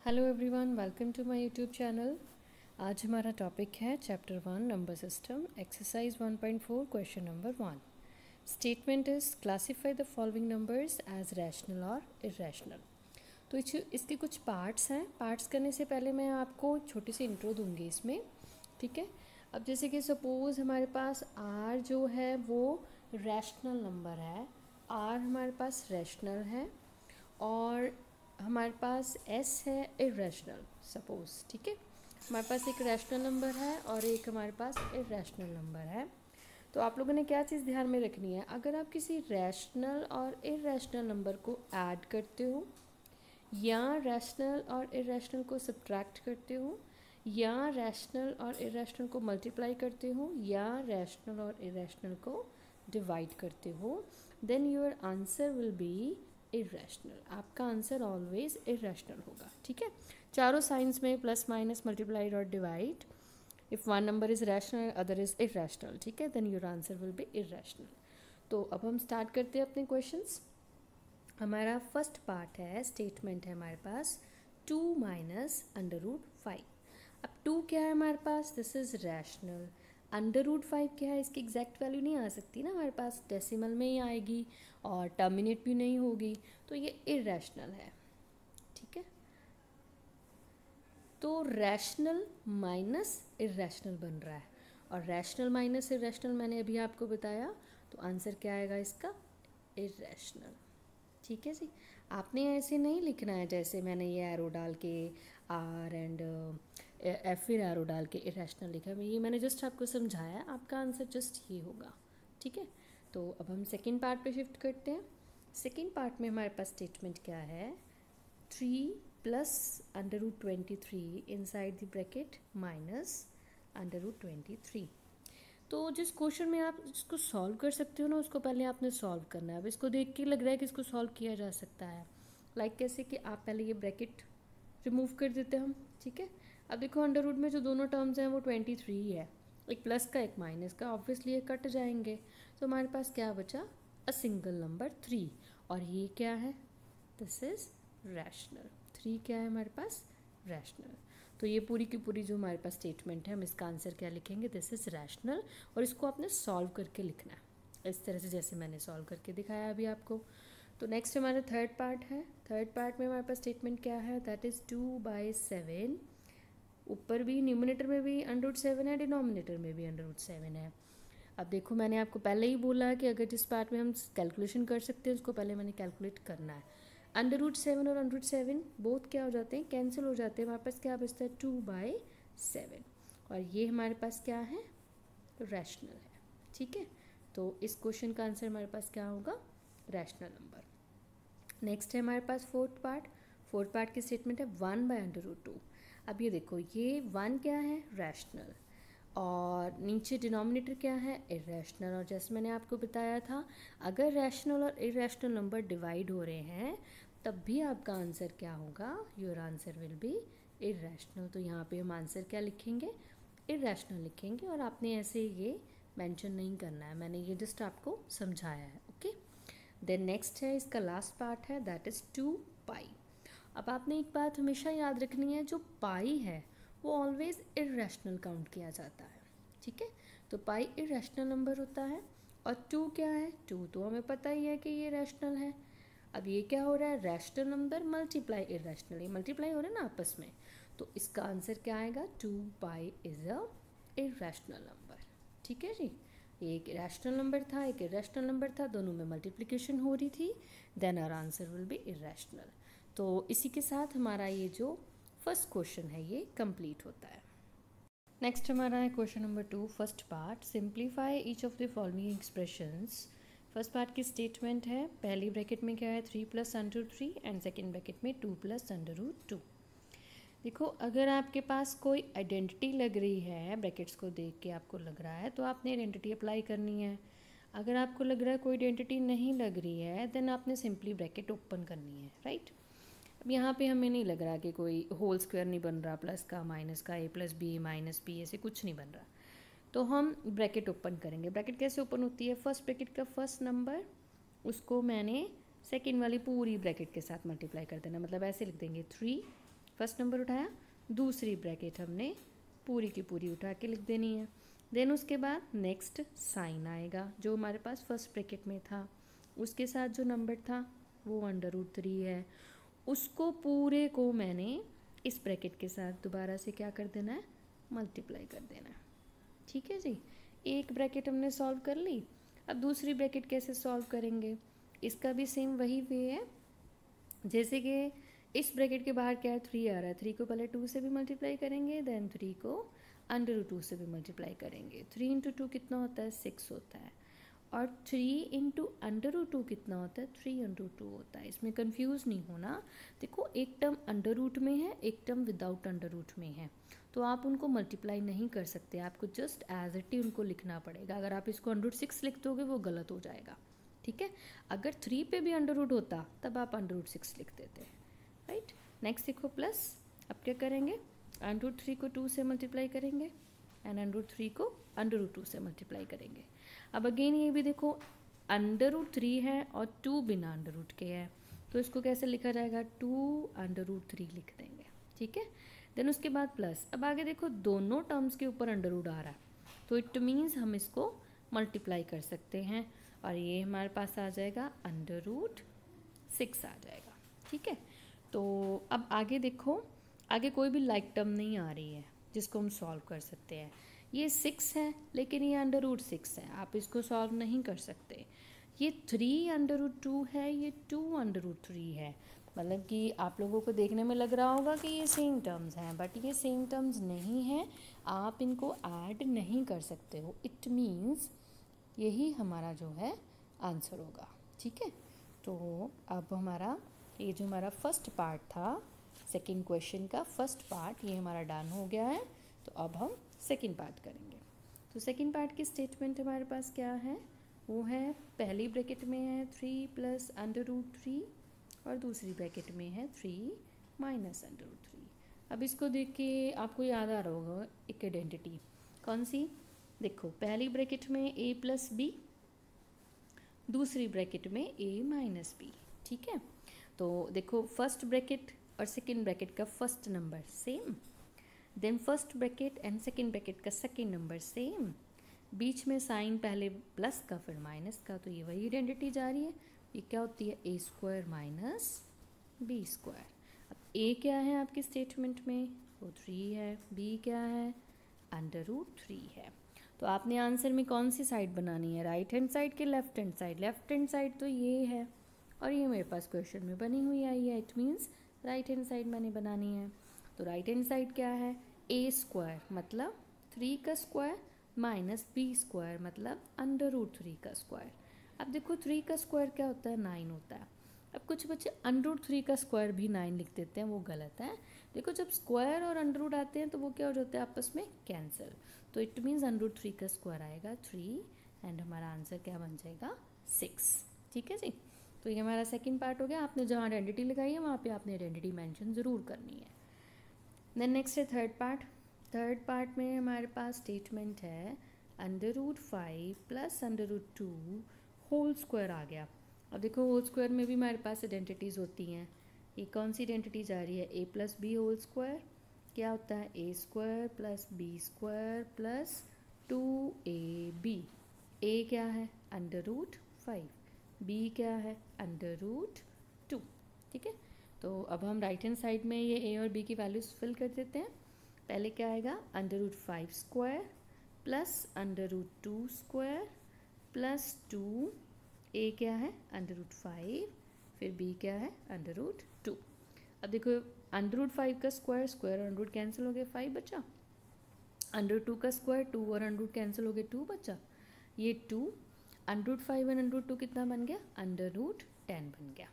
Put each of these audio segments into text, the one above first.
Hello everyone, welcome to my YouTube channel. आज हमारा topic है chapter 1 number system, exercise 1.4, question number 1। Statement is classify the following numbers as rational और irrational. तो इसके कुछ parts हैं। पार्ट्स करने से पहले मैं आपको छोटी सी इंट्रो दूंगी इसमें, ठीक है। अब जैसे कि सपोज़ हमारे पास आर जो है वो रैशनल नंबर है, आर हमारे पास रैशनल है और हमारे पास एस है इरेशनल, सपोज, ठीक है। हमारे पास एक रैशनल नंबर है और एक हमारे पास इरेशनल नंबर है। तो आप लोगों ने क्या चीज़ ध्यान में रखनी है, अगर आप किसी रैशनल और इरेशनल नंबर को ऐड करते हो या रैशनल और इरेशनल को सब्ट्रैक्ट करते हो या रैशनल और इरेशनल को मल्टीप्लाई करते हो या रैशनल और इरेशनल को डिवाइड करते हो, then your answer will be irrational. आपका आंसर ऑलवेज इरेशनल होगा, ठीक है। चारों साइंस में प्लस माइनस मल्टीप्लाइड और divide, if one number is rational other is irrational, ठीक है, then your answer will be irrational. तो अब हम स्टार्ट करते हैं अपने क्वेश्चंस। हमारा फर्स्ट पार्ट है, स्टेटमेंट है हमारे पास 2 माइनस √5। अब 2 क्या है हमारे पास, दिस इज रैशनल। √5 क्या है, इसकी एग्जैक्ट वैल्यू नहीं आ सकती ना हमारे पास, डेसिमल में ही आएगी और टर्मिनेट भी नहीं होगी, तो ये इरेशनल है, ठीक है। तो रैशनल माइनस इरेशनल बन रहा है और रैशनल माइनस इरेशनल मैंने अभी आपको बताया, तो आंसर क्या आएगा इसका, इरेशनल, ठीक है जी। आपने ऐसे नहीं लिखना है जैसे मैंने ये एरो डाल के आर एंड एफ फिर एरो डाल के इरेशनल लिखा है, ये मैंने जस्ट आपको समझाया, आपका आंसर जस्ट ये होगा, ठीक है। तो अब हम सेकंड पार्ट पे शिफ्ट करते हैं। सेकंड पार्ट में हमारे पास स्टेटमेंट क्या है, 3 plus √23 inside the bracket minus √23। तो जिस क्वेश्चन में आप इसको सॉल्व कर सकते हो ना, उसको पहले आपने सॉल्व करना है। अब इसको देख के लग रहा है कि इसको सॉल्व किया जा सकता है, लाइक कैसे कि आप पहले ये ब्रैकेट रिमूव कर देते हैं हम, ठीक है। अब देखो अंडर रूट में जो दोनों टर्म्स हैं वो 23 है, एक प्लस का एक माइनस का, ऑब्वियसली ये कट जाएंगे, तो हमारे पास क्या बचा, अ सिंगल नंबर 3। और ये क्या है, दिस इज रैशनल। 3 क्या है हमारे पास, रैशनल। तो ये पूरी की पूरी जो हमारे पास स्टेटमेंट है, हम इसका आंसर क्या लिखेंगे, दिस इज रैशनल। और इसको आपने सॉल्व करके लिखना है इस तरह से जैसे मैंने सॉल्व करके दिखाया अभी आपको। तो नेक्स्ट हमारा थर्ड पार्ट है। थर्ड पार्ट में हमारे पास स्टेटमेंट क्या है, दैट इज़ 2/7। ऊपर भी न्यूमिनेटर में भी √7 है, डिनोमिनेटर में भी √7 है। अब देखो मैंने आपको पहले ही बोला कि अगर जिस पार्ट में हम कैलकुलेशन कर सकते हैं उसको पहले मैंने कैलकुलेट करना है। √7 और √7 बोथ क्या हो जाते हैं, कैंसिल हो जाते हैं, हमारे पास क्या बचता है 2/7। और ये हमारे पास क्या है, रैशनल है, ठीक है। तो इस क्वेश्चन का आंसर हमारे पास क्या होगा, रैशनल नंबर। नेक्स्ट है हमारे पास फोर्थ पार्ट। फोर्थ पार्ट की स्टेटमेंट है 1/√2। अब ये देखो, ये 1 क्या है, रैशनल, और नीचे डिनोमिनेटर क्या है, इरेशनल। और जैसे मैंने आपको बताया था, अगर रैशनल और इरेशनल नंबर डिवाइड हो रहे हैं तब भी आपका आंसर क्या होगा, your answer will be irrational. तो यहाँ पे हम आंसर क्या लिखेंगे, इरेशनल लिखेंगे, और आपने ऐसे ये मेंशन नहीं करना है, मैंने ये जस्ट आपको समझाया है, ओके। देन नेक्स्ट है, इसका लास्ट पार्ट है, दैट इज़ 2π। अब आपने एक बात हमेशा याद रखनी है, जो पाई है वो ऑलवेज इरेशनल काउंट किया जाता है, ठीक है। तो पाई इरेशनल नंबर होता है। और 2 क्या है, 2 तो हमें पता ही है कि ये रैशनल है। अब ये क्या हो रहा है, रैशनल नंबर मल्टीप्लाई इरेशनल, ये मल्टीप्लाई हो रहे हैं ना आपस में, तो इसका आंसर क्या आएगा, 2π इज अ इरेशनल नंबर, ठीक है जी। एक रैशनल नंबर था, एक इरेशनल नंबर था, दोनों में मल्टीप्लिकेशन हो रही थी, then our answer will be irrational. तो इसी के साथ हमारा ये जो फर्स्ट क्वेश्चन है ये कंप्लीट होता है। नेक्स्ट हमारा है question number 2, first part, simplify each of the following expressions. First part की स्टेटमेंट है, पहली ब्रैकेट में क्या है, 3 + √3 एंड सेकेंड ब्रैकेट में 2 + √2। देखो, अगर आपके पास कोई आइडेंटिटी लग रही है, ब्रैकेट्स को देख के आपको लग रहा है, तो आपने आइडेंटिटी अप्लाई करनी है। अगर आपको लग रहा है कोई आइडेंटिटी नहीं लग रही है, देन आपने सिंपली ब्रैकेट ओपन करनी है, राइट। अब यहाँ पे हमें नहीं लग रहा कि कोई होल स्क्वायर नहीं बन रहा, प्लस का माइनस का, a + b - b ऐसे कुछ नहीं बन रहा, तो हम ब्रैकेट ओपन करेंगे। ब्रैकेट कैसे ओपन होती है, फर्स्ट ब्रैकेट का फर्स्ट नंबर उसको मैंने सेकेंड वाली पूरी ब्रैकेट के साथ मल्टीप्लाई कर देना, मतलब ऐसे लिख देंगे 3 फर्स्ट नंबर उठाया, दूसरी ब्रैकेट हमने पूरी की पूरी उठा के लिख देनी है। देन उसके बाद नेक्स्ट साइन आएगा जो हमारे पास फर्स्ट ब्रैकेट में था, उसके साथ जो नंबर था वो √3 है, उसको पूरे को मैंने इस ब्रैकेट के साथ दोबारा से क्या कर देना है, मल्टीप्लाई कर देना है। ठीक है जी, एक ब्रैकेट हमने सॉल्व कर ली। अब दूसरी ब्रैकेट कैसे सॉल्व करेंगे, इसका भी सेम वही वे है। जैसे कि इस ब्रैकेट के बाहर क्या है, 3 आ रहा है, 3 को पहले 2 से भी मल्टीप्लाई करेंगे, देन 3 को √2 से भी मल्टीप्लाई करेंगे। 3 इंटू 2 कितना होता है, 6 होता है, और 3 इंटू √2 कितना होता है, 3√2 होता है। इसमें कंफ्यूज नहीं होना। देखो एक टर्म √ में है, एक टर्म विदाउट √ में है, तो आप उनको मल्टीप्लाई नहीं कर सकते, आपको जस्ट एज इट ही उनको लिखना पड़ेगा। अगर आप इसको √6 लिख दोगे वो गलत हो जाएगा। ठीक है, अगर 3 पे भी √ होता तब आप √6 लिख देते, राइट। नेक्स्ट देखो प्लस, अब क्या करेंगे, √3 को 2 से मल्टीप्लाई करेंगे एंड √3 को √2 से मल्टीप्लाई करेंगे। अब अगेन ये भी देखो √3 है और 2 बिना √ के है, तो इसको कैसे लिखा जाएगा, 2 √3 लिख देंगे। ठीक है, देन उसके बाद प्लस। अब आगे देखो दोनों टर्म्स के ऊपर √ आ रहा है, तो इट मीन्स हम इसको मल्टीप्लाई कर सकते हैं और ये हमारे पास आ जाएगा √6 आ जाएगा। ठीक है, तो अब आगे देखो, आगे कोई भी लाइक टर्म नहीं आ रही है जिसको हम सॉल्व कर सकते हैं। ये 6 है लेकिन ये √6 है, आप इसको सॉल्व नहीं कर सकते। ये 3 √2 है, ये 2 √3 है, मतलब कि आप लोगों को देखने में लग रहा होगा कि ये सेम टर्म्स हैं, बट ये सेम टर्म्स नहीं हैं, आप इनको ऐड नहीं कर सकते हो। इट मीन्स यही हमारा जो है आंसर होगा। ठीक है, तो अब हमारा ये जो हमारा फर्स्ट पार्ट था सेकंड क्वेश्चन का फर्स्ट पार्ट, ये हमारा डन हो गया है। तो अब हम सेकंड पार्ट करेंगे। तो सेकंड पार्ट की स्टेटमेंट हमारे पास क्या है, वो है पहली ब्रैकेट में है 3 + √3 और दूसरी ब्रैकेट में है 3 - √3। अब इसको देख के आपको याद आ रहा होगा एक आइडेंटिटी, कौन सी, देखो पहली ब्रैकेट में a + b, दूसरी ब्रैकेट में a - b। ठीक है, तो देखो फर्स्ट ब्रैकेट और सेकेंड ब्रैकेट का first number same, then first bracket and second bracket का सेकेंड नंबर सेम, बीच में साइन पहले प्लस का फिर माइनस का, तो ये वही आइडेंटिटी जा रही है। ये क्या होती है, a² - b²। अब a क्या है आपकी स्टेटमेंट में, वो 3 है, b क्या है, √3 है। तो आपने आंसर में कौन सी साइड बनानी है, राइट हैंड साइड के left hand side, left hand side तो ये है और ये मेरे पास क्वेश्चन में बनी हुई आई है, it means right hand side मैंने बनानी है। तो राइट हैंड साइड क्या है, a² मतलब 3 का स्क्वायर - b² मतलब √3 का स्क्वायर। अब देखो 3 का स्क्वायर क्या होता है, 9 होता है। अब कुछ बच्चे √3 का स्क्वायर भी 9 लिख देते हैं, वो गलत है। देखो जब स्क्वायर और √ आते हैं तो वो क्या हो जाते हैं आपस में कैंसिल, तो इट मीन्स √3 का स्क्वायर आएगा 3 एंड हमारा आंसर क्या बन जाएगा 6। ठीक है जी, तो ये हमारा सेकंड पार्ट हो गया। आपने जहाँ आइडेंटिटी लगाई है वहाँ पे आपने आइडेंटिटी मेंशन ज़रूर करनी है। देन नेक्स्ट है थर्ड पार्ट। थर्ड पार्ट में हमारे पास स्टेटमेंट है √5 + √2 होल स्क्वायर आ गया। अब देखो होल स्क्वायर में भी हमारे पास आइडेंटिटीज़ होती हैं। ये कौन सी आइडेंटिटी जा रही है, a + b होल स्क्वायर क्या होता है, a² + b² + 2ab। a क्या है, √5, b क्या है, √2। ठीक है, तो अब हम राइट हैंड साइड में ये a और b की वैल्यूज फिल कर देते हैं। पहले क्या आएगा, √5² + √2² + 2, a क्या है, √5, फिर b क्या है, √2। अब देखो √5 का स्क्वायर, स्क्वायर और √ कैंसिल हो गए, 5 बचा। √2 का स्क्वायर, 2 और √ कैंसिल हो गए, 2 बचा। ये 2 √5 और √2 कितना बन गया, √10 बन गया।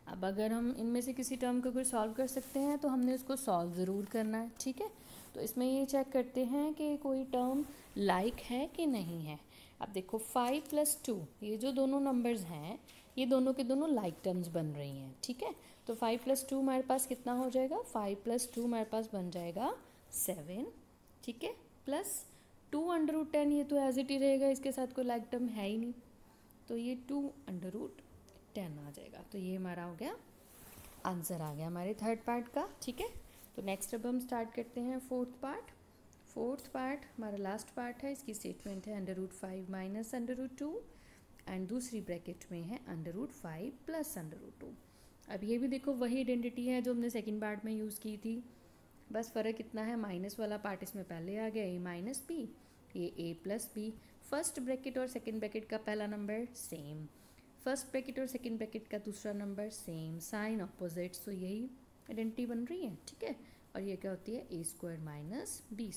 अब अगर हम इनमें से किसी टर्म को कोई सॉल्व कर सकते हैं तो हमने उसको सॉल्व ज़रूर करना है। ठीक है, तो इसमें ये चेक करते हैं कि कोई टर्म लाइक है कि नहीं है। अब देखो 5 + 2, ये जो दोनों नंबर्स हैं ये दोनों के दोनों लाइक टर्म्स बन रही हैं। ठीक है, तो 5 + 2 हमारे पास कितना हो जाएगा, 5 + 2 हमारे पास बन जाएगा 7। ठीक है, प्लस 2 √10, ये तो एज इट ही रहेगा, इसके साथ कोई लाइक टर्म है ही नहीं, तो ये 2 √10 आ जाएगा। तो ये हमारा हो गया आंसर, आ गया हमारे थर्ड पार्ट का। ठीक है, तो नेक्स्ट अब हम स्टार्ट करते हैं फोर्थ पार्ट हमारा लास्ट पार्ट है। इसकी स्टेटमेंट है √5 माइनस √2 एंड दूसरी ब्रैकेट में है √5 प्लस √2। अब ये भी देखो वही आइडेंटिटी है जो हमने सेकंड पार्ट में यूज़ की थी, बस फ़र्क इतना है माइनस वाला पार्ट इसमें पहले आ गया, a माइनस बी, ये a plus b. First bracket और सेकंड ब्रैकेट का पहला नंबर सेम, फर्स्ट ब्रैकेट और सेकंड ब्रैकेट का दूसरा नंबर सेम, साइन अपोजिट, तो यही आइडेंटिटी बन रही है, ठीक है। और ये क्या होती है a² माइनस b²।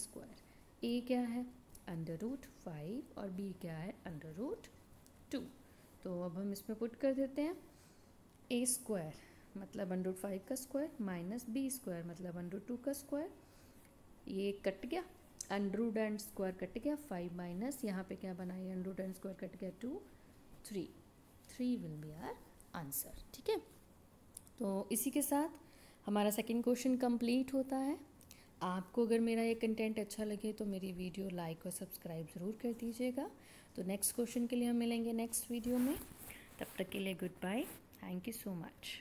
a क्या है √5 और b क्या है √2। तो अब हम इसमें पुट कर देते हैं a² मतलब √5 का स्क्वायर माइनस b² मतलब √2 का स्क्वायर, ये कट गया, अंडर एंड स्क्वायर कट गया, 5 माइनस यहाँ पे क्या बना है अंडर एंड स्क्वायर कट गया 2, 3 विल बी आवर आंसर, ठीक है। तो इसी के साथ हमारा सेकंड क्वेश्चन कंप्लीट होता है। आपको अगर मेरा ये कंटेंट अच्छा लगे तो मेरी वीडियो लाइक और सब्सक्राइब ज़रूर कर दीजिएगा। तो नेक्स्ट क्वेश्चन के लिए हम मिलेंगे नेक्स्ट वीडियो में, तब तक के लिए good bye, thank you so much.